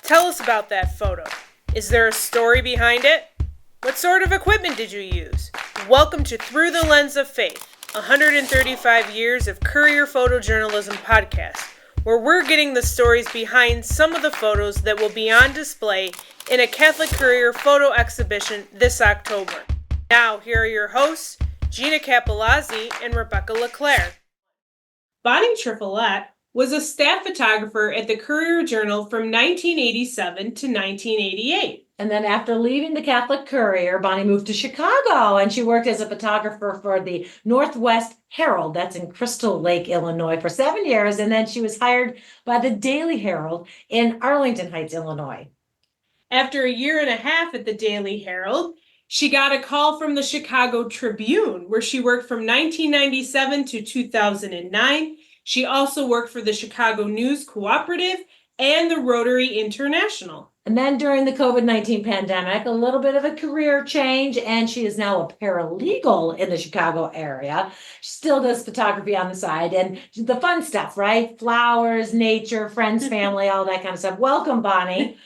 Tell us about that photo. Is there a story behind it? What sort of equipment did you use? Welcome to Through the Lens of Faith, 135 years of Courier Photojournalism podcast, where we're getting the stories behind some of the photos that will be on display in a Catholic Courier photo exhibition this October. Now, here are your hosts, Gina Capilazzi and Rebecca LeClaire. Bonnie Trafelet was a staff photographer at the Courier Journal from 1987 to 1988. And then after leaving the Catholic Courier, Bonnie moved to Chicago, and she worked as a photographer for the Northwest Herald, that's in Crystal Lake, Illinois, for 7 years. And then she was hired by the Daily Herald in Arlington Heights, Illinois. After a year and a half at the Daily Herald, she got a call from the Chicago Tribune, where she worked from 1997 to 2009. She also worked for the Chicago News Cooperative and the Rotary International. And then during the COVID-19 pandemic, a little bit of a career change, and she is now a paralegal in the Chicago area. She still does photography on the side and the fun stuff, right? Flowers, nature, friends, family, all that kind of stuff. Welcome, Bonnie.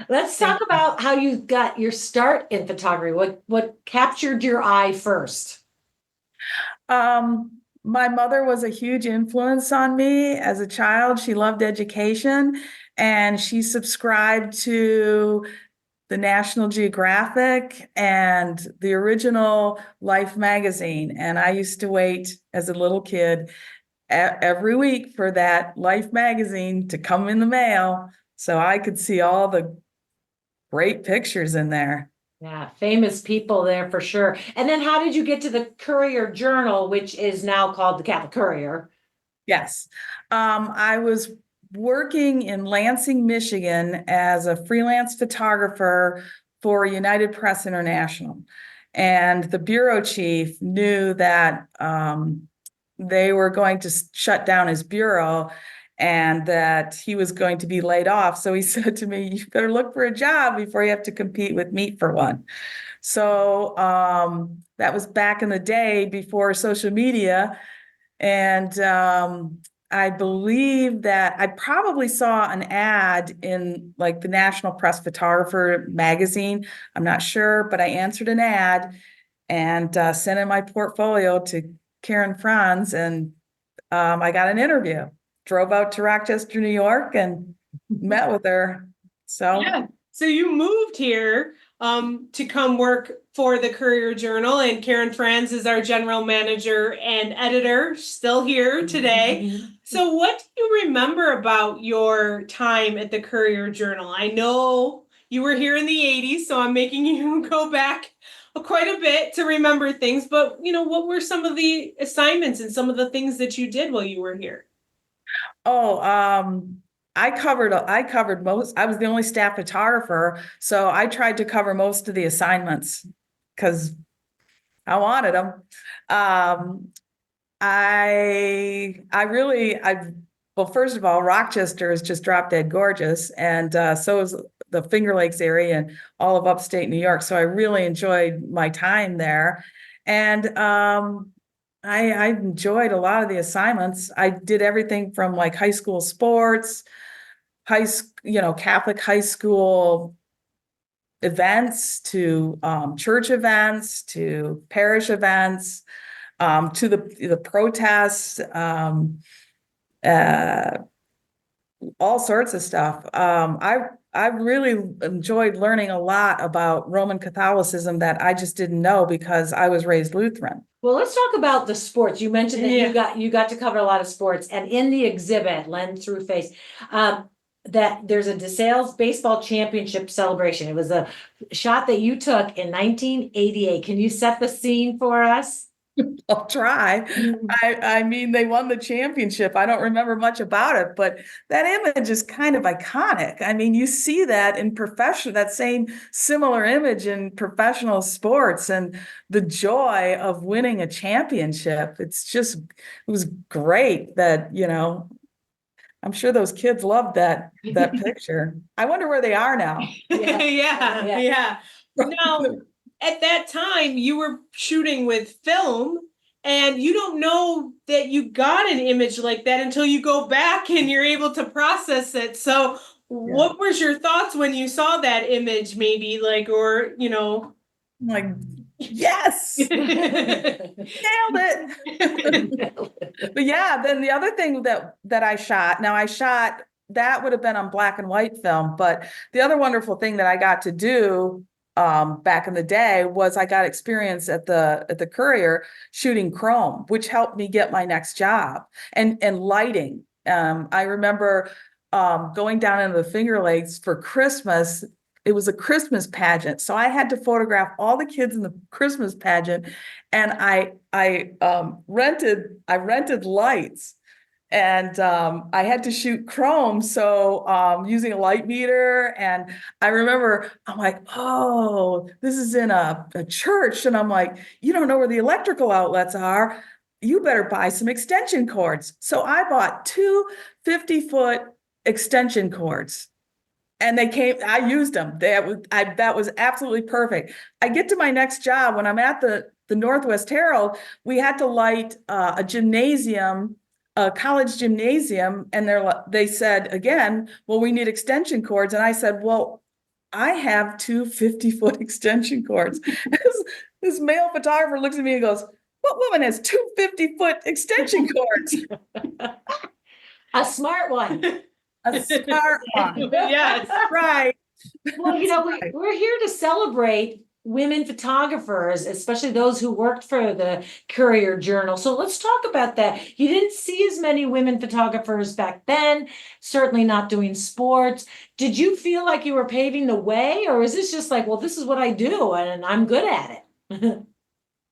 Let's talk about how you got your start in photography. What captured your eye first? My mother was a huge influence on me as a child. She loved education, and she subscribed to the National Geographic and the original Life magazine. And I used to wait as a little kid every week for that Life magazine to come in the mail so I could see all the great pictures in there. Yeah, famous people there for sure. And then how did you get to the Courier Journal, which is now called the Catholic Courier? Yes. I was working in Lansing, Michigan as a freelance photographer for United Press International. And the bureau chief knew that they were going to shut down his bureau and that he was going to be laid off. So he said to me, you better look for a job before you have to compete with meat for one. So that was back in the day before social media. And I believe that I probably saw an ad in like the National Press Photographer magazine. I'm not sure, but I answered an ad and sent in my portfolio to Karen Franz, and I got an interview. Drove out to Rochester, New York, and met with her. So you moved here to come work for the Courier Journal, and Karen Franz is our general manager and editor, still here today. So what do you remember about your time at the Courier Journal? I know you were here in the 80s, so I'm making you go back quite a bit to remember things, but what were some of the assignments and some of the things that you did while you were here? I covered most. I was the only staff photographer, so I tried to cover most of the assignments because I wanted them. Well, first of all, Rochester is just drop dead gorgeous, and so is the Finger Lakes area and all of upstate New York. So I really enjoyed my time there, and I enjoyed a lot of the assignments. I did everything from like high school sports, Catholic high school events to church events to parish events to the protests, all sorts of stuff. I really enjoyed learning a lot about Roman Catholicism that I just didn't know because I was raised Lutheran. Well, let's talk about the sports. You mentioned that you got to cover a lot of sports, and in the exhibit, Lens Through Faith, that there's a DeSales baseball championship celebration. It was a shot that you took in 1988. Can you set the scene for us? I'll try. I mean, they won the championship. I don't remember much about it, but that image is kind of iconic. I mean, you see that in that same similar image in professional sports, and the joy of winning a championship. It was great that, I'm sure those kids loved that picture. I wonder where they are now. Yeah. Now, at that time, you were shooting with film, and you don't know that you got an image like that until you go back and you're able to process it. So what was your thoughts when you saw that image, maybe like, or, I'm like, yes, nailed it. But yeah, then the other thing that I shot, that would have been on black and white film, but the other wonderful thing that I got to do back in the day was I got experience at the Courier shooting chrome, which helped me get my next job, and lighting. I remember going down into the Finger Lakes for Christmas. It was a Christmas pageant, so I had to photograph all the kids in the Christmas pageant, and I rented lights, and I had to shoot chrome, so using a light meter. And I remember I'm like, oh, this is in a church, and I'm like, you don't know where the electrical outlets are. You better buy some extension cords. So I bought two 50-foot extension cords. And I used them. That was absolutely perfect. I get to my next job when I'm at the Northwest Herald. We had to light a gymnasium, a college gymnasium, and they said again, well, we need extension cords. And I said, well, I have two 50-foot extension cords. This male photographer looks at me and goes, what woman has two 50-foot extension cords? A smart one. A smart one. yes, Right. Well, we're here to celebrate women photographers, especially those who worked for the Courier Journal. So let's talk about that. You didn't see as many women photographers back then, certainly not doing sports. Did you feel like you were paving the way, or is this just like, well, this is what I do and I'm good at it?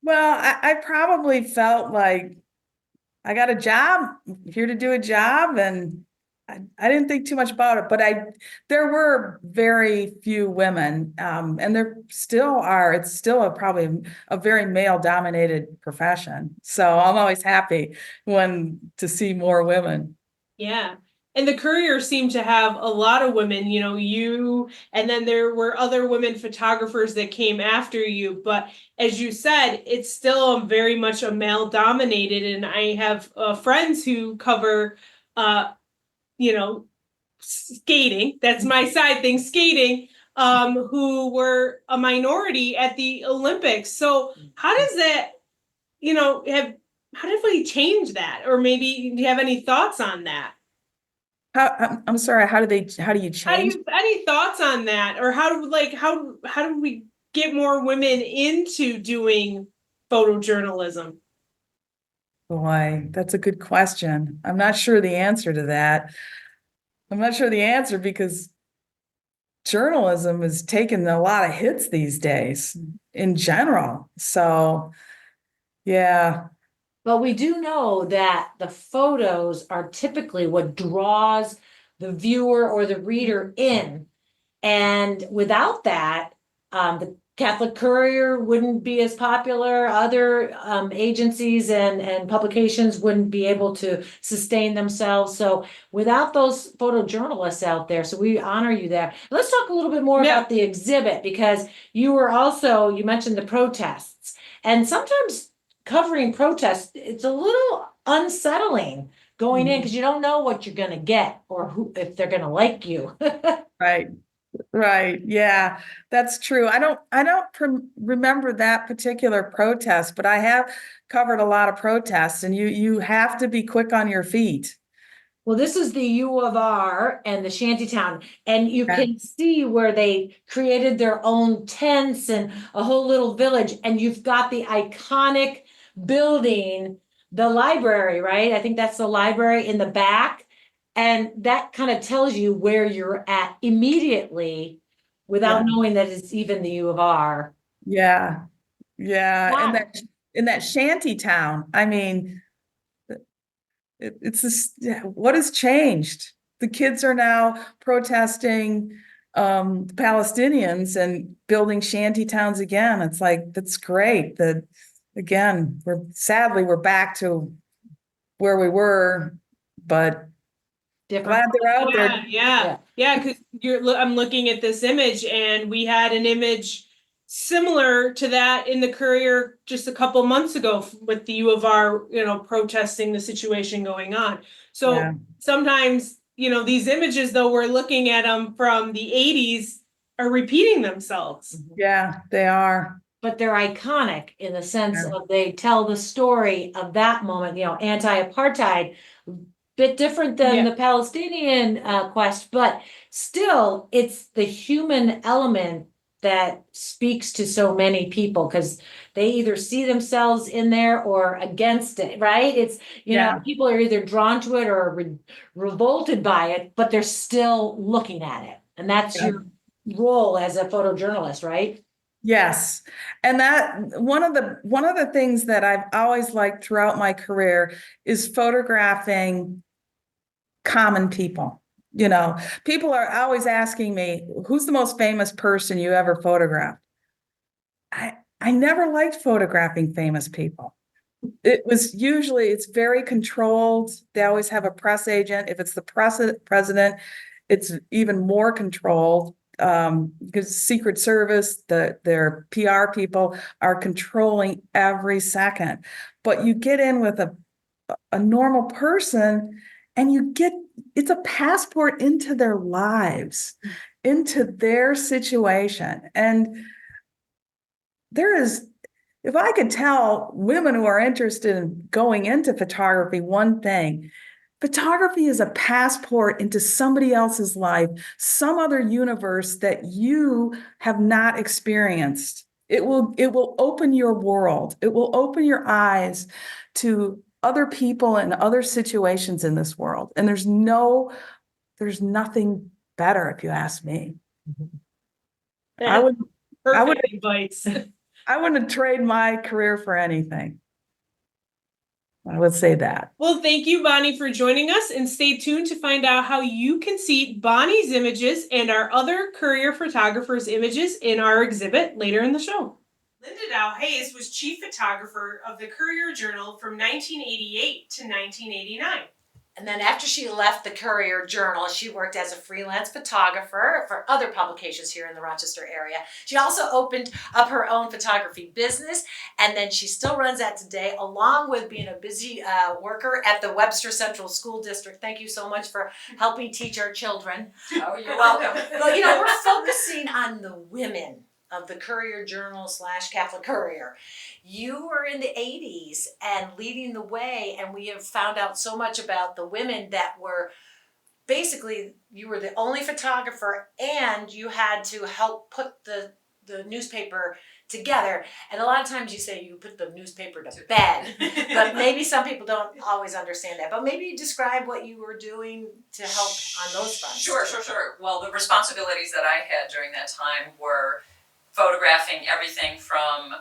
Well, I probably felt like I got a job, here to do a job, and I didn't think too much about it, but there were very few women, and there still are. It's still probably a very male-dominated profession. So I'm always happy to see more women. yeah. And the Courier seemed to have a lot of women, and then there were other women photographers that came after you. But as you said, it's still very much a male dominated. And I have friends who cover, skating. That's my side thing, skating, who were a minority at the Olympics. So how does that, how did we change that? Or maybe do you have any thoughts on that? I'm sorry, how do you change? Any thoughts on that? Or how do we get more women into doing photojournalism? Boy, that's a good question. I'm not sure the answer to that. I'm not sure the answer because journalism is taking a lot of hits these days in general. So, yeah. But we do know that the photos are typically what draws the viewer or the reader in. And without that, the Catholic Courier wouldn't be as popular. Other agencies and publications wouldn't be able to sustain themselves. So without those photojournalists out there, so we honor you there. Let's talk a little bit more about the exhibit, because you mentioned the protests. And sometimes covering protests, it's a little unsettling going in because you don't know what you're going to get or if they're going to like you. Right. Yeah, that's true. I don't remember that particular protest, but I have covered a lot of protests, and you have to be quick on your feet. Well, this is the U of R and the shantytown, and you can see where they created their own tents and a whole little village, and you've got the iconic building, the library, right? I think that's the library in the back. And that kind of tells you where you're at immediately without knowing that it's even the U of R. Yeah. Yeah. Wow. And in that shanty town, I mean, it's this, what has changed? The kids are now protesting the Palestinians and building shanty towns again. It's like, that's great. Again, we're back to where we were, but glad they're out there. Yeah. Because I'm looking at this image, and we had an image similar to that in the Courier just a couple months ago with the U of R, protesting the situation going on. So sometimes, these images, though we're looking at them from the 80s, are repeating themselves. Yeah, they are. But they're iconic in the sense Yeah. of they tell the story of that moment, anti-apartheid, bit different than Yeah. the Palestinian quest, but still it's the human element that speaks to so many people because they either see themselves in there or against it, right? It's, Yeah. people are either drawn to it or revolted by it, but they're still looking at it. And that's Yeah. your role as a photojournalist, right? Yes. And that one of the things that I've always liked throughout my career is photographing common people. People are always asking me, who's the most famous person you ever photographed? I never liked photographing famous people. It's very controlled. They always have a press agent. If it's the president, it's even more controlled. Because Secret Service, their PR people are controlling every second. But you get in with a normal person and it's a passport into their lives, into their situation. And if I could tell women who are interested in going into photography one thing, photography is a passport into somebody else's life, some other universe that you have not experienced. It will open your world. It will open your eyes to other people and other situations in this world. And there's nothing better, if you ask me. I would Perfect advice. I wouldn't trade my career for anything. I would say that. Well, thank you, Bonnie, for joining us, and stay tuned to find out how you can see Bonnie's images and our other Courier photographers' images in our exhibit later in the show. Linda Dow Hayes was chief photographer of the Courier Journal from 1988 to 1989. And then after she left the Courier Journal, she worked as a freelance photographer for other publications here in the Rochester area. She also opened up her own photography business, and then she still runs that today, along with being a busy worker at the Webster Central School District. Thank you so much for helping teach our children. Oh, you're welcome. Well, we're focusing on the women of the Courier Journal / Catholic Courier. You were in the 80s and leading the way, and we have found out so much about the women that were basically, you were the only photographer and you had to help put the newspaper together. And a lot of times you say you put the newspaper to bed, but maybe some people don't always understand that. But maybe describe what you were doing to help on those fronts. Sure. Well, the responsibilities that I had during that time were photographing everything from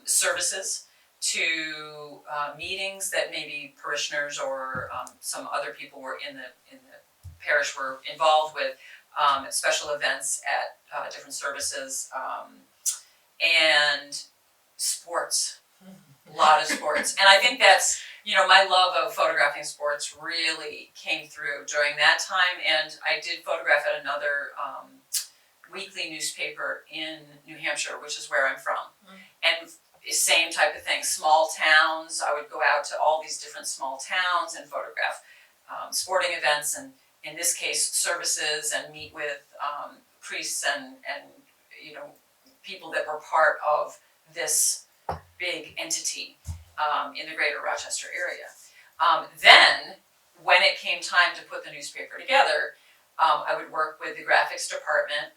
services to meetings that maybe parishioners or some other people were in the parish were involved with, special events at different services, and sports, a lot of sports. And I think that's, my love of photographing sports really came through during that time. And I did photograph at another weekly newspaper in New Hampshire, which is where I'm from. And same type of thing, small towns. I would go out to all these different small towns and photograph sporting events, and in this case services, and meet with priests and people that were part of this big entity in the greater Rochester area. Then when it came time to put the newspaper together, I would work with the graphics department,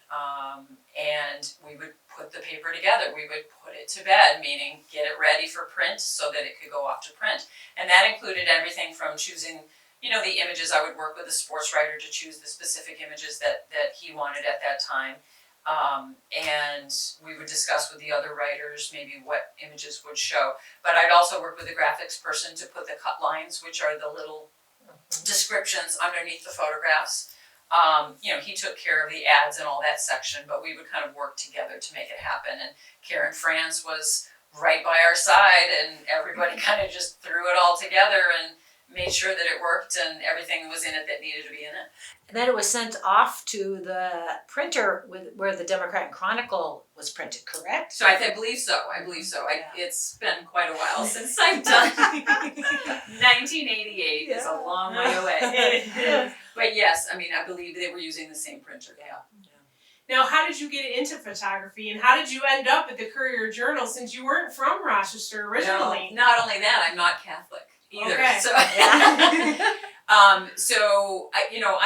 and we would put the paper together. We would put it to bed, meaning get it ready for print so that it could go off to print. And that included everything from choosing, the images. I would work with a sports writer to choose the specific images that he wanted at that time. And we would discuss with the other writers maybe what images would show. But I'd also work with a graphics person to put the cut lines, which are the little descriptions underneath the photographs. He took care of the ads and all that section, but we would kind of work together to make it happen. And Karen France was right by our side, and everybody kind of just threw it all together and made sure that it worked and everything was in it that needed to be in it. And then it was sent off to the printer where the Democrat Chronicle was printed, correct? So I believe so. It's been quite a while since I've done 1988 is a long way away. But yes, I mean, I believe they were using the same printer. Yeah. Now, how did you get into photography, and how did you end up at the Courier Journal since you weren't from Rochester originally? No, not only that, I'm not Catholic either. Okay. So,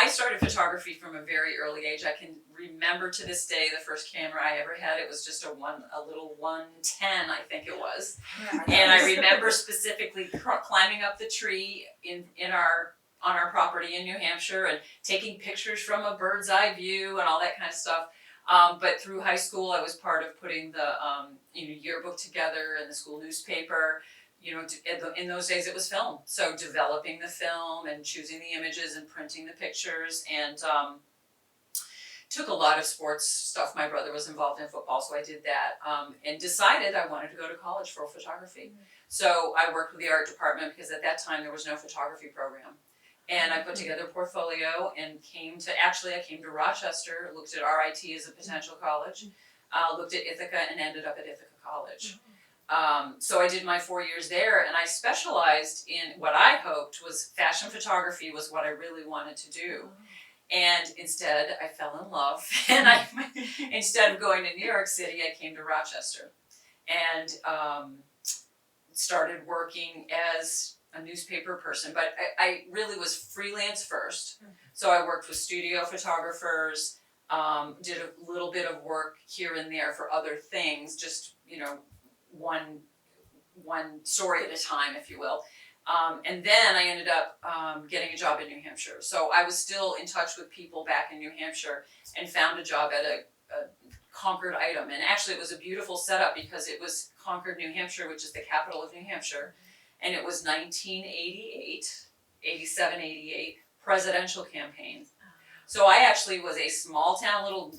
I started photography from a very early age. I can remember to this day the first camera I ever had. It was just a little 110, I think it was. And I remember specifically climbing up the tree on our property in New Hampshire and taking pictures from a bird's eye view and all that kind of stuff. But through high school, I was part of putting the yearbook together and the school newspaper. In those days it was film. So developing the film and choosing the images and printing the pictures, and took a lot of sports stuff. My brother was involved in football, so I did that, and decided I wanted to go to college for photography. So I worked with the art department because at that time there was no photography program. And I put together a portfolio and I came to Rochester, looked at RIT as a potential college, looked at Ithaca and ended up at Ithaca College. So I did my 4 years there, and I specialized in what I hoped was fashion photography was what I really wanted to do. And instead I fell in love, and instead of going to New York City, I came to Rochester and started working as a newspaper person, but I really was freelance first. So I worked with studio photographers, did a little bit of work here and there for other things, just, one story at a time, if you will. And then I ended up getting a job in New Hampshire. So I was still in touch with people back in New Hampshire and found a job at a Concord item. And actually it was a beautiful setup because it was Concord, New Hampshire, which is the capital of New Hampshire. And it was 87, 88 presidential campaign. So I actually was a small town little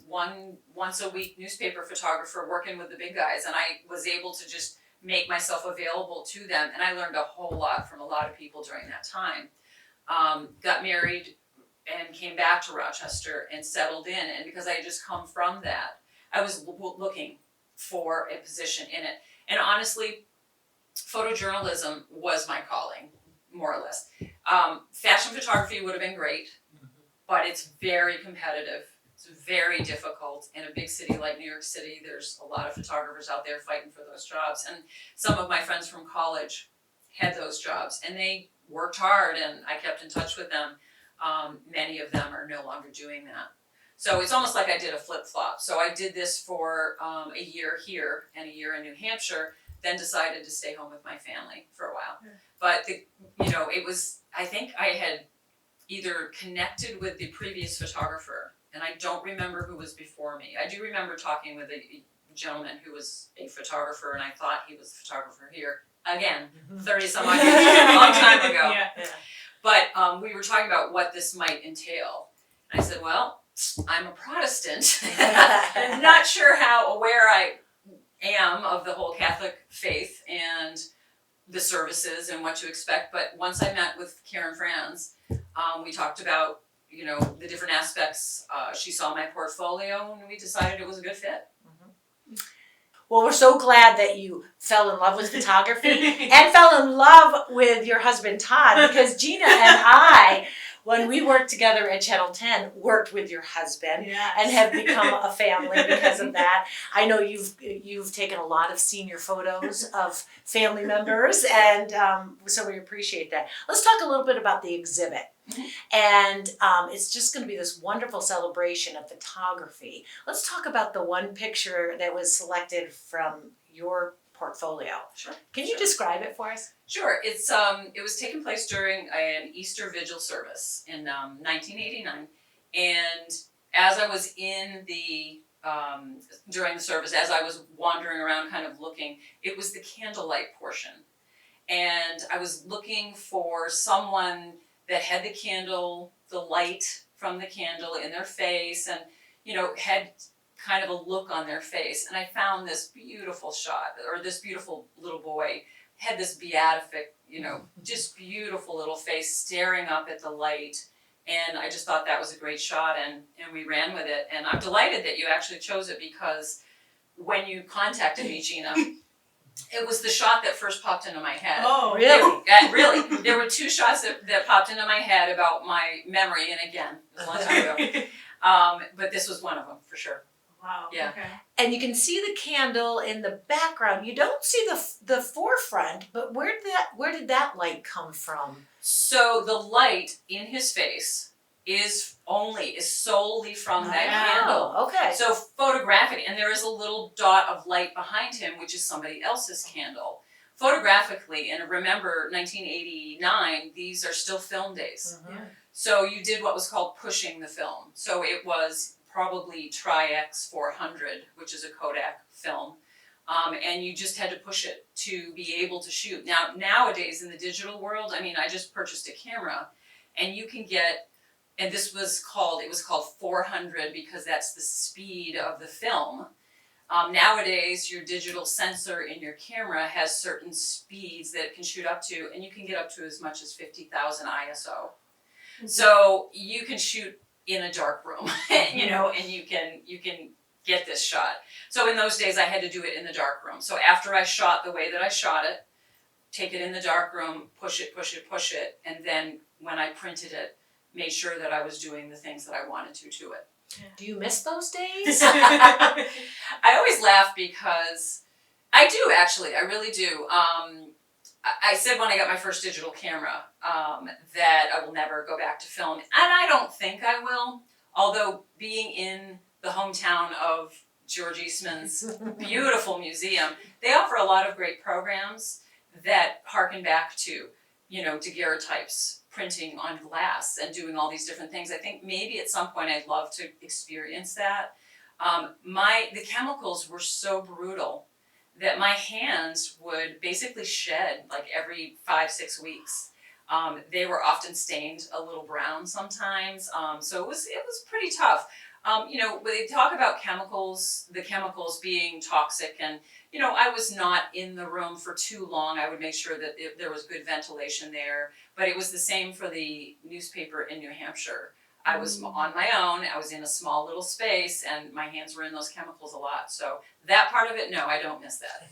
once a week newspaper photographer working with the big guys, and I was able to just make myself available to them, and I learned a whole lot from a lot of people during that time. Got married and came back to Rochester and settled in, and because I had just come from that, I was looking for a position in it. And honestly, photojournalism was my calling, more or less. Fashion photography would have been great, but it's very competitive. It's very difficult. In a big city like New York City, there's a lot of photographers out there fighting for those jobs. And some of my friends from college had those jobs, and they worked hard, and I kept in touch with them. Many of them are no longer doing that. So it's almost like I did a flip-flop. So I did this for a year here and a year in New Hampshire, then decided to stay home with my family for a while. Yeah. But it was, I think I had either connected with the previous photographer, and I don't remember who was before me. I do remember talking with a gentleman who was a photographer, and I thought he was a photographer here. Again, 30 some odd years ago, a long time ago. Yeah. But we were talking about what this might entail. And I said, well, I'm a Protestant. I'm not sure how aware I am of the whole Catholic faith and the services and what to expect. But once I met with Karen Franz, we talked about, the different aspects. She saw my portfolio, and we decided it was a good fit. Well, we're so glad that you fell in love with photography and fell in love with your husband, Todd, because Gina and I, when we worked together at Channel 10, worked with your husband. Yes. And have become a family because of that. I know you've taken a lot of senior photos of family members, and so we appreciate that. Let's talk a little bit about the exhibit. And it's just going to be this wonderful celebration of photography. Let's talk about the one picture that was selected from your portfolio. Sure. Can you describe it for us? Sure. It was taking place during an Easter Vigil service in 1989, and as I was in during the service, as I was wandering around kind of looking, it was the candlelight portion, and I was looking for someone that had the light from the candle in their face, and had kind of a look on their face. And I found this beautiful shot, or this beautiful little boy had this beatific, just beautiful little face staring up at the light. And I just thought that was a great shot, and we ran with it. And I'm delighted that you actually chose it, because when you contacted me, Gina, It was the shot that first popped into my head. Oh, Really? Really. There were two shots that popped into my head about my memory, and again, it was a long time ago. But this was one of them for sure. Wow. Yeah. Okay. And you can see the candle in the background. You don't see the forefront, but where did that light come from? So the light in his face is solely from that candle. Oh, okay. So photographically, and there is a little dot of light behind him, which is somebody else's candle. Photographically, and remember 1989, these are still film days. Mhm. So you did what was called pushing the film. So it was probably Tri-X 400, which is a Kodak film. And you just had to push it to be able to shoot. Now, nowadays in the digital world, I mean, I just purchased a camera and you can get, and it was called 400 because that's the speed of the film. Nowadays, your digital sensor in your camera has certain speeds that it can shoot up to, and you can get up to as much as 50,000 ISO. Mm-hmm. So you can shoot in a dark room, you know, and you can get this shot. So in those days, I had to do it in the dark room. So after I shot the way that I shot it, take it in the dark room, push it, and then when I printed it, made sure that I was doing the things that I wanted to it. Do you miss those days? I always laugh because I do actually, I really do. I said when I got my first digital camera that I will never go back to film, and I don't think I will, although being in the hometown of George Eastman's beautiful museum, they offer a lot of great programs that harken back to, you know, daguerreotypes, printing on glass and doing all these different things. I think maybe at some point I'd love to experience that. The chemicals were so brutal that my hands would basically shed like every 5-6 weeks. They were often stained a little brown sometimes, so it was pretty tough. You know, when they talk about chemicals, the chemicals being toxic, and you know, I was not in the room for too long. I would make sure that there was good ventilation there, but it was the same for the newspaper in New Hampshire. I was on my own, I was in a small little space, and my hands were in those chemicals a lot. So that part of it, no, I don't miss that.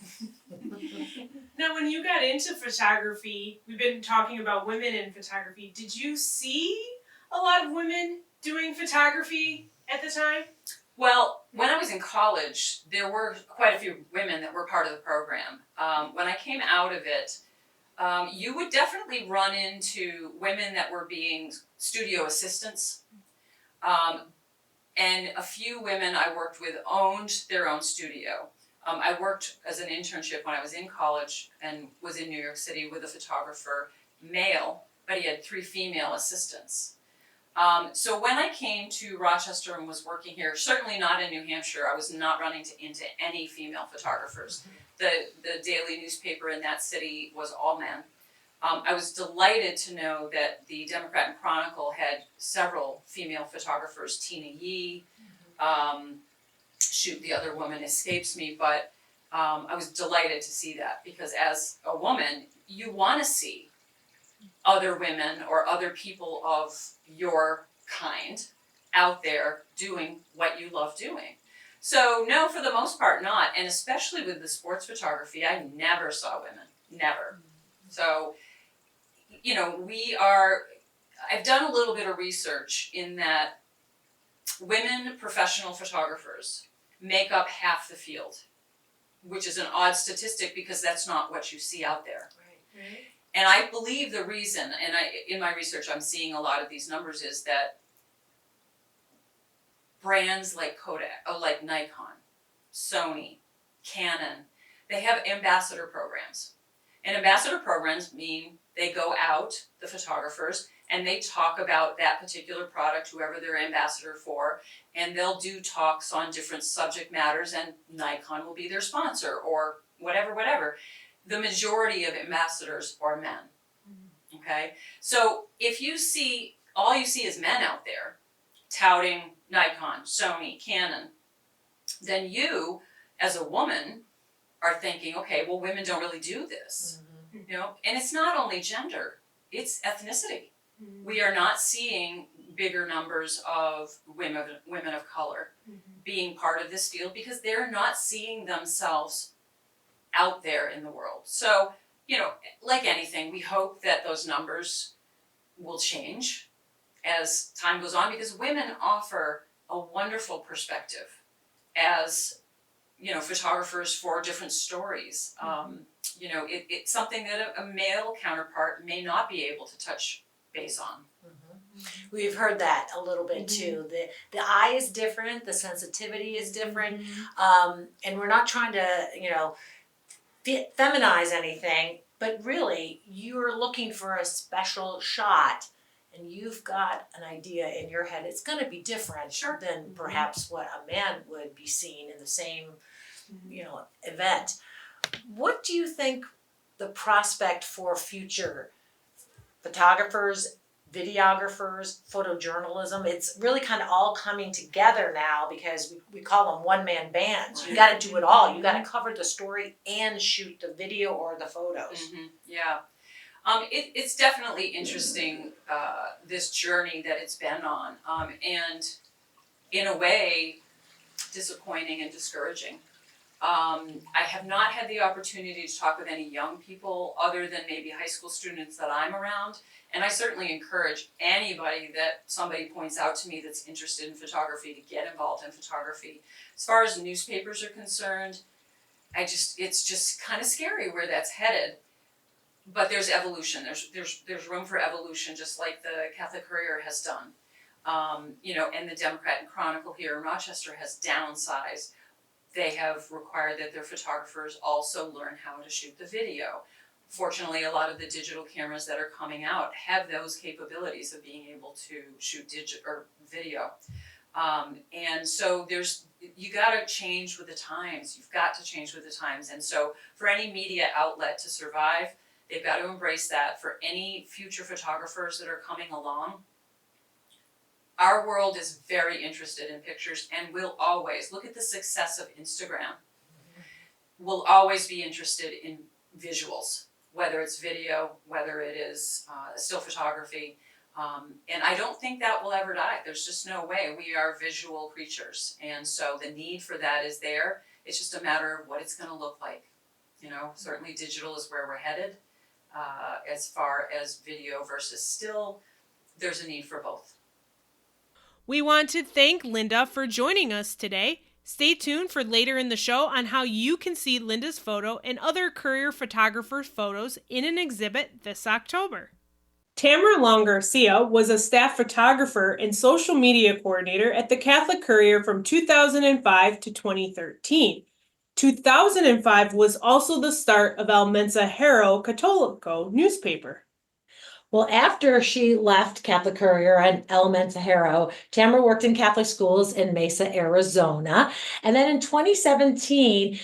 Now, when you got into photography, we've been talking about women in photography. Did you see a lot of women doing photography at the time? Well, when I was in college, there were quite a few women that were part of the program. When I came out of it, you would definitely run into women that were being studio assistants. And a few women I worked with owned their own studio. I worked as an internship when I was in college and was in New York City with a photographer, male, but he had 3 female assistants. So when I came to Rochester and was working here, certainly not in New Hampshire, I was not running into any female photographers. The daily newspaper in that city was all men. I was delighted to know that the Democrat and Chronicle had several female photographers, Tina Yee, shoot, the other woman escapes me, but I was delighted to see that because as a woman, you want to see other women or other people of your kind out there doing what you love doing. So no, for the most part not, and especially with the sports photography, I never saw women, never. So, you know, I've done a little bit of research in that women professional photographers make up half the field, which is an odd statistic because that's not what you see out there. Right. And I believe the reason, and in my research I'm seeing a lot of these numbers, is that brands like Kodak, like Nikon, Sony, Canon, they have ambassador programs. And ambassador programs mean they go out, the photographers, and they talk about that particular product, whoever they're ambassador for, and they'll do talks on different subject matters, and Nikon will be their sponsor, or whatever. The majority of ambassadors are men, okay? So if all you see is men out there touting Nikon, Sony, Canon, then you, as a woman, are thinking, okay, well, women don't really do this, you know? And it's not only gender, it's ethnicity. We are not seeing bigger numbers of women of color being part of this field because they're not seeing themselves out there in the world. So, like anything, we hope that those numbers will change as time goes on, because women offer a wonderful perspective as, photographers for different stories. It's something that a male counterpart may not be able to touch base on. We've heard that a little bit too. The eye is different, the sensitivity is different, and we're not trying to, feminize anything, but really you're looking for a special shot and you've got an idea in your head. It's going to be different than perhaps what a man would be seeing in the same, event. What do you think the prospect for future photographers, videographers, photojournalism, it's really kind of all coming together now because we call them one-man bands. You got to do it all. You got to cover the story and shoot the video or the photos. Yeah. It's definitely interesting, this journey that it's been on, and in a way, disappointing and discouraging. I have not had the opportunity to talk with any young people other than maybe high school students that I'm around. And I certainly encourage anybody that somebody points out to me that's interested in photography to get involved in photography. As far as newspapers are concerned, it's just kind of scary where that's headed. But there's evolution. There's room for evolution, just like the Catholic Courier has done. And the Democrat and Chronicle here in Rochester has downsized. They have required that their photographers also learn how to shoot the video. Fortunately, a lot of the digital cameras that are coming out have those capabilities of being able to shoot video. And so you got to change with the times. You've got to change with the times. And so for any media outlet to survive, they've got to embrace that. For any future photographers that are coming along, our world is very interested in pictures and will always, look at the success of Instagram, will always be interested in visuals, whether it's video, whether it is still photography. And I don't think that will ever die. There's just no way. We are visual creatures. And so the need for that is there. It's just a matter of what it's going to look like. Certainly digital is where we're headed. As far as video versus still, there's a need for both. We want to thank Linda for joining us today. Stay tuned for later in the show on how you can see Linda's photo and other Courier photographers' photos in an exhibit this October. Tamara Long Garcia was a staff photographer and social media coordinator at the Catholic Courier from 2005 to 2013. 2005 was also the start of El Mensajero Católico newspaper. Well, after she left Catholic Courier and El Mensajero, Tamara worked in Catholic schools in Mesa, Arizona. And then in 2017,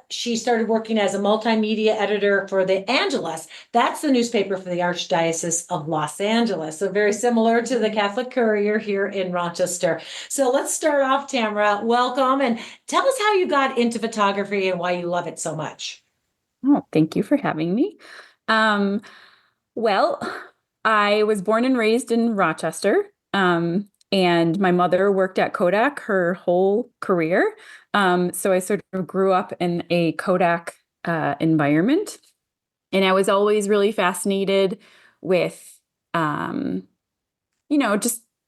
she started working as a multimedia editor for the Angelus. That's the newspaper for the Archdiocese of Los Angeles. So very similar to the Catholic Courier here in Rochester. So let's start off, Tamara. Welcome. And tell us how you got into photography and why you love it so much. Oh, thank you for having me. Well, I was born and raised in Rochester, and my mother worked at Kodak her whole career. So I sort of grew up in a Kodak environment, and I was always really fascinated with, just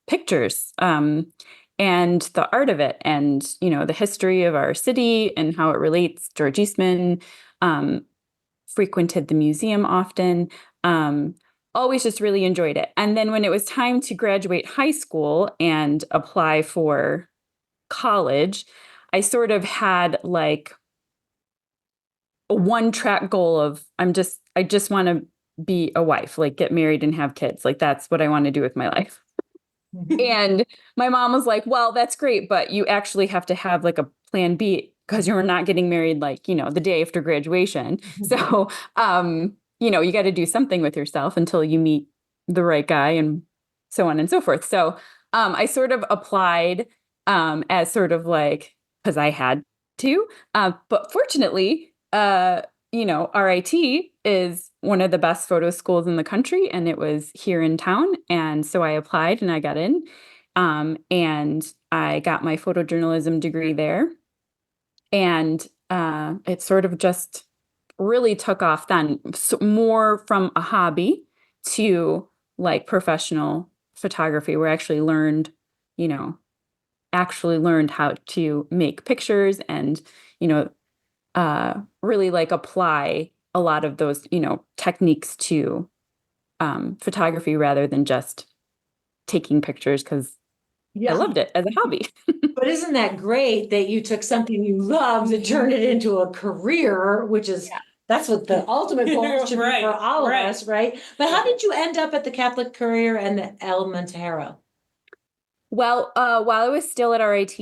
pictures and the art of it, and the history of our city and how it relates. George Eastman frequented the museum often. Always just really enjoyed it. And then when it was time to graduate high school and apply for college, I sort of had like a one-track goal of I just want to be a wife, like get married and have kids. Like that's what I want to do with my life. And my mom was like, well, that's great, but you actually have to have like a plan B because you're not getting married like, the day after graduation. So, you got to do something with yourself until you meet the right guy and so on and so forth. So I sort of applied as sort of like, because I had to. But fortunately, RIT is one of the best photo schools in the country, and it was here in town. And so I applied and I got in, and I got my photojournalism degree there. And it sort of just really took off then, more from a hobby to like professional photography, where I you know, actually learned how to make pictures and, you know, really like apply a lot of those, techniques to photography rather than just taking pictures because I Yeah. loved it as a hobby. But isn't that great that you took something you loved and turned it into a career, which is that's what the ultimate goal should be Right, for all of right. us, right? But how did you end up at the Catholic Courier and the El Mensajero? Well, while I was still at RIT,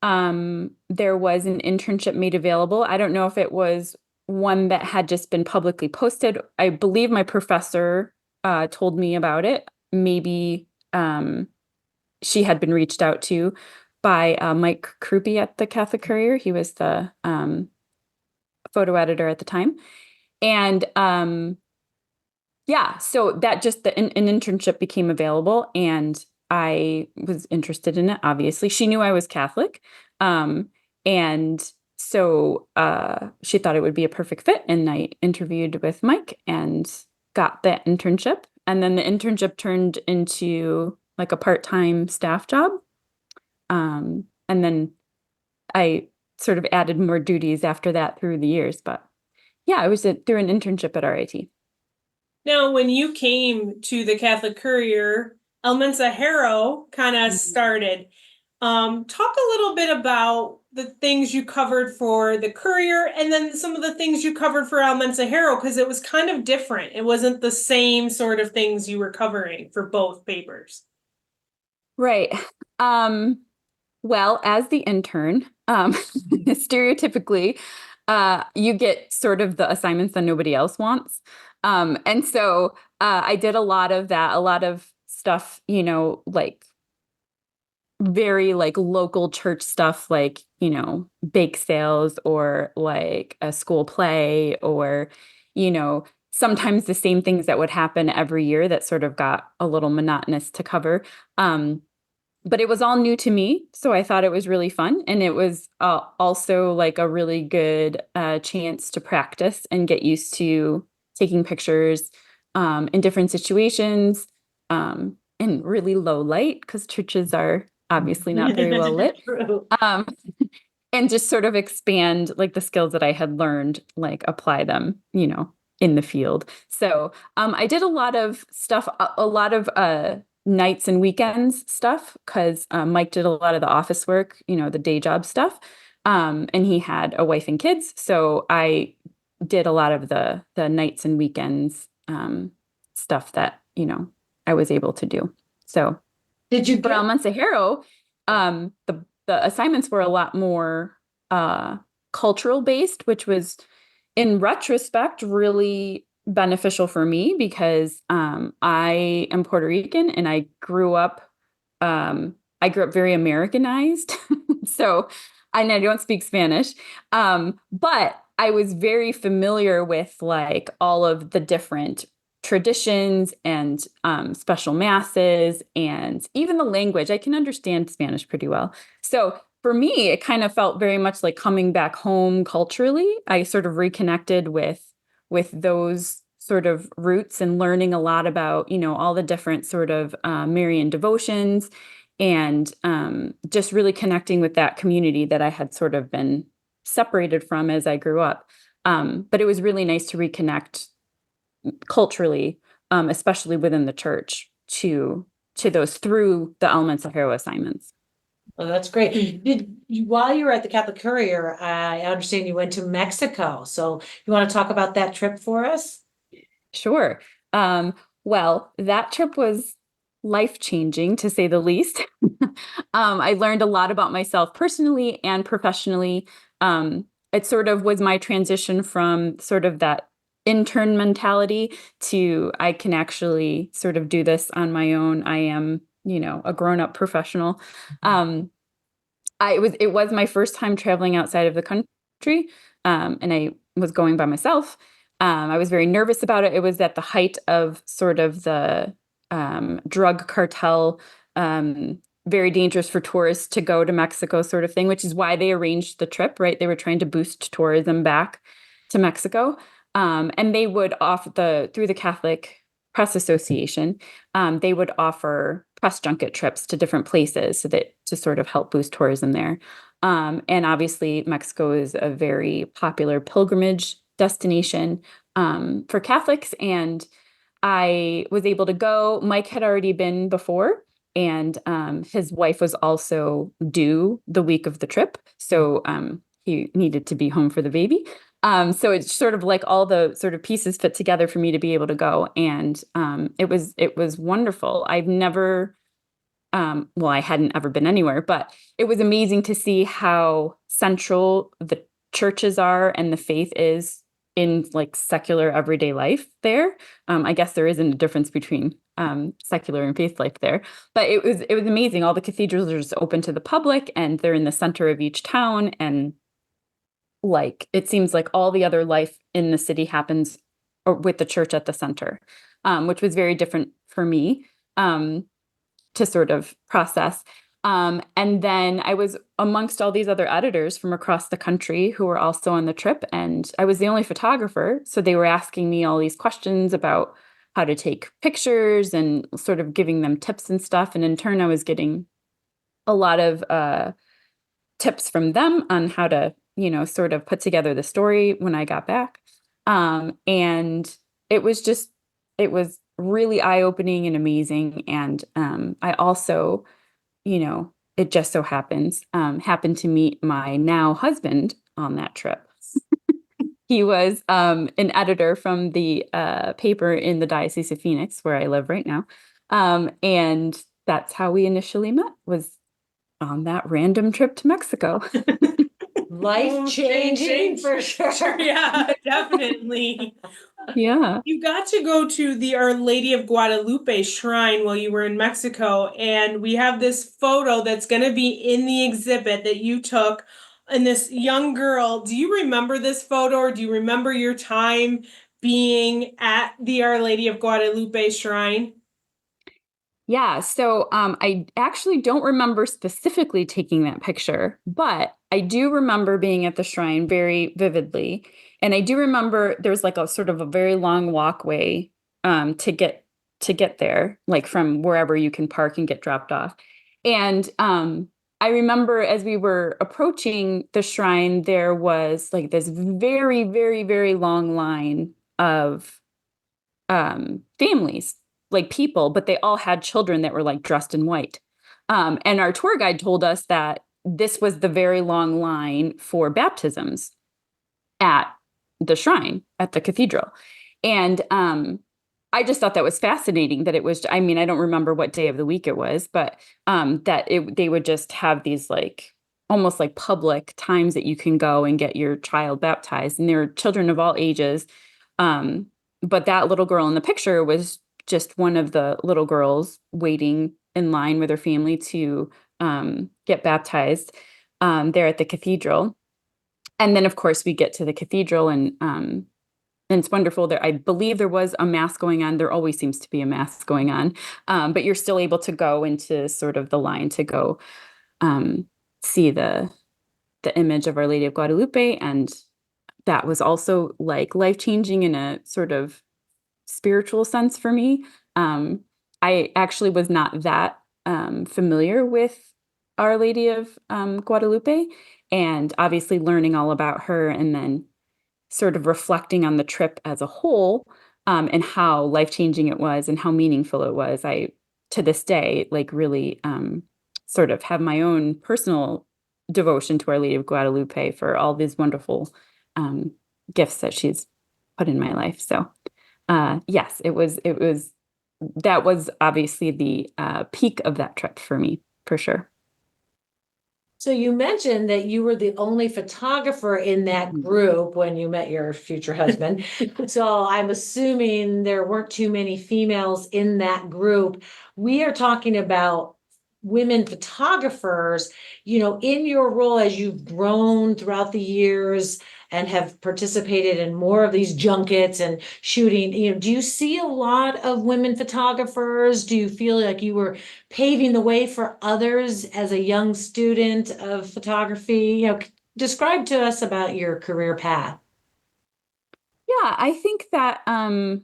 there was an internship made available. I don't know if it was one that had just been publicly posted. I believe my professor told me about it. Maybe she had been reached out to by Mike Krupe at the Catholic Courier. He was the photo editor at the time. And yeah, so that just an internship became available, and I was interested in it. Obviously, she knew I was Catholic, and so she thought it would be a perfect fit. And I interviewed with Mike and got that internship, and then the internship turned into like a part-time staff job, and then I sort of added more duties after that through the years. But yeah, I was through an internship at RIT. Now, when you came to the Catholic Courier, El Mensajero kind of started. Talk a little bit about the things you covered for the Courier and then some of the things you covered for El Mensajero, because it was kind of different. It wasn't the same sort of things you were covering for both papers. Right. Well, as the intern, stereotypically, you get sort of the assignments that nobody else wants. And so I did a lot of that, a lot of stuff, like very like local church stuff, like, bake sales or like a school play or, sometimes the same things that would happen every year that sort of got a little monotonous to cover. But it was all new to me, so I thought it was really fun, and it was also like a really good chance to practice and get used to taking pictures in different situations in really low light because churches are obviously not very well lit, True. and just sort of expand like the skills that I had learned, like apply them, in the field. So I did a lot of stuff, a lot of nights and weekends stuff because Mike did a lot of the office work, the day job stuff. And he had a wife and kids. So I did a lot of the nights and weekends stuff that, I was able to do. So Did you for El Mensajero, the assignments were a lot more cultural based, which was in retrospect really beneficial for me because I am Puerto Rican and I grew up very Americanized. So and I don't speak Spanish. But I was very familiar with like all of the different traditions and special masses and even the language. I can understand Spanish pretty well. So for me, it kind of felt very much like coming back home culturally. I sort of reconnected with those sort of roots and learning a lot about, all the different sort of Marian devotions and just really connecting with that community that I had sort of been separated from as I grew up. But it was really nice to reconnect culturally, especially within the church, to those through the El Mensajero assignments. Oh, that's great. While you were at the Catholic Courier, I understand you went to Mexico. So you want to talk about that trip for us? Sure. Well, that trip was life-changing to say the least. I learned a lot about myself personally and professionally. It sort of was my transition from sort of that intern mentality to I can actually sort of do this on my own. I am, a grown-up professional. It was my first time traveling outside of the country, and I was going by myself. I was very nervous about it. It was at the height of sort of the drug cartel very dangerous for tourists to go to Mexico, sort of thing, which is why they arranged the trip, right? They were trying to boost tourism back to Mexico. And they would offer through the Catholic Press Association, they would offer press junket trips to different places to sort of help boost tourism there. And obviously, Mexico is a very popular pilgrimage destination for Catholics. And I was able to go. Mike had already been before, and his wife was also due the week of the trip. So he needed to be home for the baby. So it's sort of like all the sort of pieces fit together for me to be able to go. And it was wonderful. I've never, well, I hadn't ever been anywhere, but it was amazing to see how central the churches are and the faith is in like secular everyday life there. I guess there isn't a difference between secular and faith life there, but it was amazing. All the cathedrals are just open to the public, and they're in the center of each town. And like it seems like all the other life in the city happens with the church at the center, which was very different for me to sort of process. And then I was amongst all these other editors from across the country who were also on the trip, and I was the only photographer. So they were asking me all these questions about how to take pictures and sort of giving them tips and stuff. And in turn, I was getting a lot of tips from them on how to, sort of put together the story when I got back. And it was really eye-opening and amazing. And I also, it just so happened to meet my now husband on that trip. He was an editor from the paper in the Diocese of Phoenix, where I live right now. And that's how we initially met, was on that random trip to Mexico. Life-changing for sure. Yeah, definitely. Yeah. You got to go to the Our Lady of Guadalupe shrine while you were in Mexico, and we have this photo that's going to be in the exhibit that you took. And this young girl, do you remember this photo, or do you remember your time being at the Our Lady of Guadalupe shrine? Yeah, so I actually don't remember specifically taking that picture, but I do remember being at the shrine very vividly. And I do remember there was like a sort of a very long walkway to get there, like from wherever you can park and get dropped off. And I remember as we were approaching the shrine, there was like this very, very, very long line of families, like people, but they all had children that were like dressed in white. And our tour guide told us that this was the very long line for baptisms at the shrine, at the cathedral. And I just thought that was fascinating that it was, I mean, I don't remember what day of the week it was, but they would just have these like almost like public times that you can go and get your child baptized. And there were children of all ages. But that little girl in the picture was just one of the little girls waiting in line with her family to get baptized there at the cathedral. And then, of course, we get to the cathedral, and it's wonderful. There, I believe there was a mass going on. There always seems to be a mass going on, but you're still able to go into sort of the line to go see the image of Our Lady of Guadalupe. And that was also like life-changing in a sort of spiritual sense for me. I actually was not that familiar with Our Lady of Guadalupe, and obviously learning all about her and then sort of reflecting on the trip as a whole, and how life-changing it was and how meaningful it was. I, to this day, like really sort of have my own personal devotion to Our Lady of Guadalupe for all these wonderful gifts that she's put in my life. So yes, that was obviously the peak of that trip for me, for sure. So you mentioned that you were the only photographer in that group when you met your future husband. So I'm assuming there weren't too many females in that group. We are talking about women photographers, in your role as you've grown throughout the years and have participated in more of these junkets and shooting. Do you see a lot of women photographers? Do you feel like you were paving the way for others as a young student of photography? Describe to us about your career path. Yeah, I think that yeah,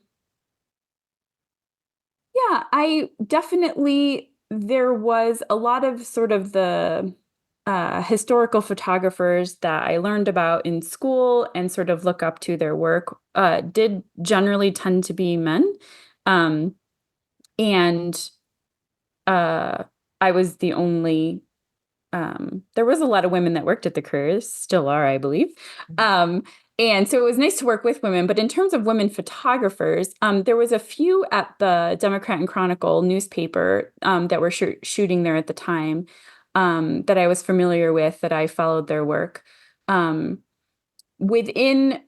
I definitely, there was a lot of sort of the historical photographers that I learned about in school and sort of look up to their work did generally tend to be men. Um, and I was the only, there was a lot of women that worked at the Courier, still are, I believe. And so it was nice to work with women. But in terms of women photographers, there was a few at the Democrat and Chronicle newspaper that were shooting there at the time that I was familiar with, that I followed their work. Within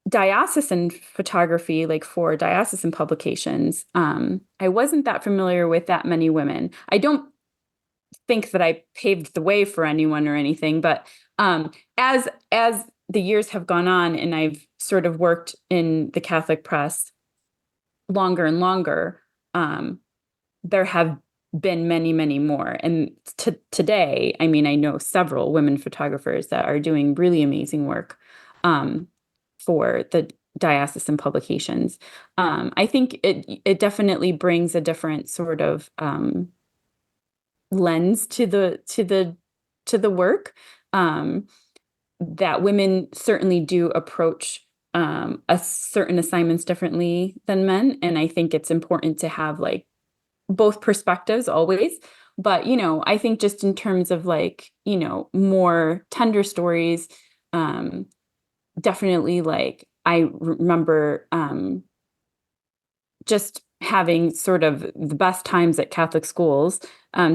diocesan photography, like for diocesan publications, I wasn't that familiar with that many women. I don't think that I paved the way for anyone or anything, but as the years have gone on and I've sort of worked in the Catholic press longer and longer, there have been many, many more. And today, I mean, I know several women photographers that are doing really amazing work for the diocesan publications. I think it definitely brings a different sort of lens to the work, that women certainly do approach a certain assignments differently than men, and I think it's important to have like both perspectives always. But I think just in terms of like more tender stories, definitely, like I remember just having sort of the best times at Catholic schools,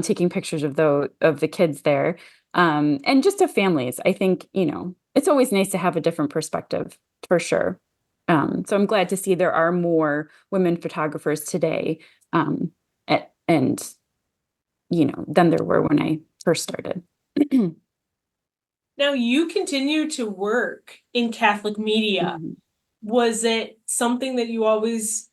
taking pictures of the kids there, and just of families. I think it's always nice to have a different perspective, for sure. So I'm glad to see there are more women photographers today, and than there were when I first started. Now, you continue to work in Catholic media. Mhm. Was it something that you always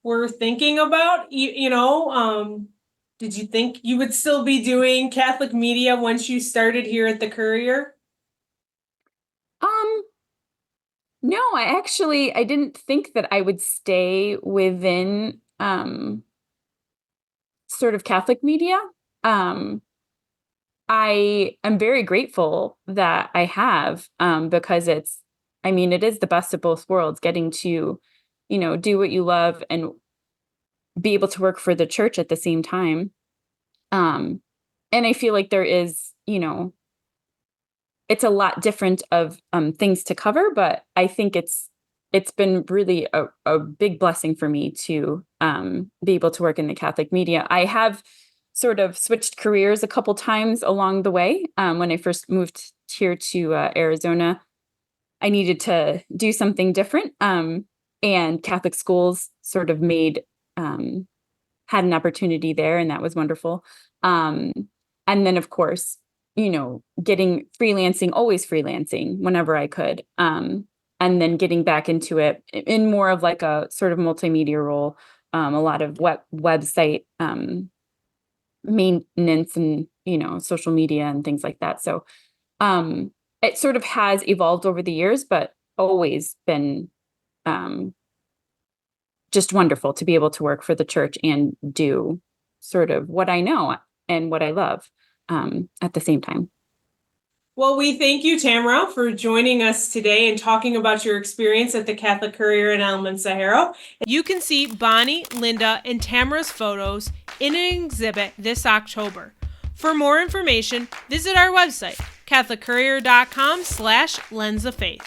were thinking about? Did you think you would still be doing Catholic media once you started here at the Courier? No, I didn't think that I would stay within sort of Catholic media. Um, I am very grateful that I have, because it is the best of both worlds, getting to, do what you love and be able to work for the church at the same time. And I feel like there is, it's a lot different of things to cover, but I think it's been really a big blessing for me to be able to work in the Catholic media. I have sort of switched careers a couple times along the way. When I first moved here to Arizona, I needed to do something different. And Catholic schools sort of had an opportunity there, and that was wonderful. And then, of course, getting always freelancing whenever I could. And then getting back into it in more of like a sort of multimedia role, a lot of website maintenance and, social media and things like that. So it sort of has evolved over the years, but always been just wonderful to be able to work for the church and do sort of what I know and what I love at the same time. Well, we thank you, Tamara, for joining us today and talking about your experience at the Catholic Courier in El Mensajero. You can see Bonnie, Linda, and Tamara's photos in an exhibit this October. For more information, visit our website, catholiccourier.com/lensoffaith.